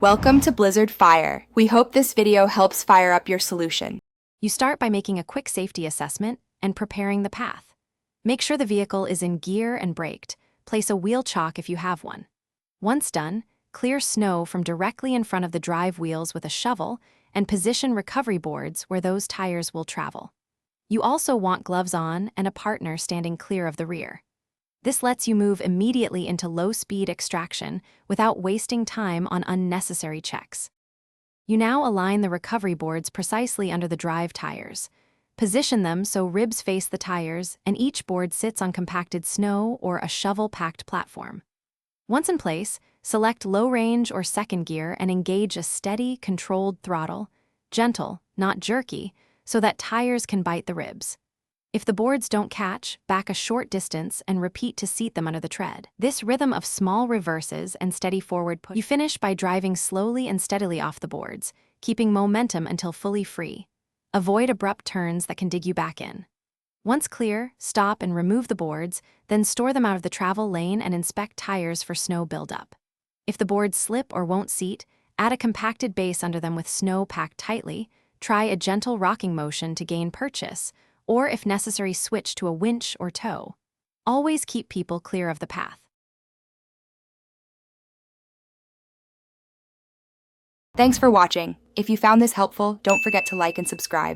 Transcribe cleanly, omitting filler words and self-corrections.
Welcome to Blizzard Fire. We hope this video helps fire up your solution. You start by making a quick safety assessment and preparing the path. Make sure the vehicle is in gear and braked. Place a wheel chock if you have one. Once done, clear snow from directly in front of the drive wheels with a shovel and position recovery boards where those tires will travel. You also want gloves on and a partner standing clear of the rear. This lets you move immediately into low-speed extraction without wasting time on unnecessary checks. You now align the recovery boards precisely under the drive tires. Position them so ribs face the tires and each board sits on compacted snow or a shovel-packed platform. Once in place, select low range or second gear and engage a steady, controlled throttle, gentle, not jerky, so that tires can bite the ribs. If the boards don't catch, back a short distance and repeat to seat them under the tread. This rhythm of small reverses and steady forward push. You finish by driving slowly and steadily off the boards, keeping momentum until fully free. Avoid abrupt turns that can dig you back in. Once clear, stop and remove the boards, then store them out of the travel lane and inspect tires for snow buildup. If the boards slip or won't seat, add a compacted base under them with snow packed tightly, try a gentle rocking motion to gain purchase, or if necessary switch to a winch or tow. Always keep people clear of the path. Thanks for watching. If you found this helpful, don't forget to like and subscribe.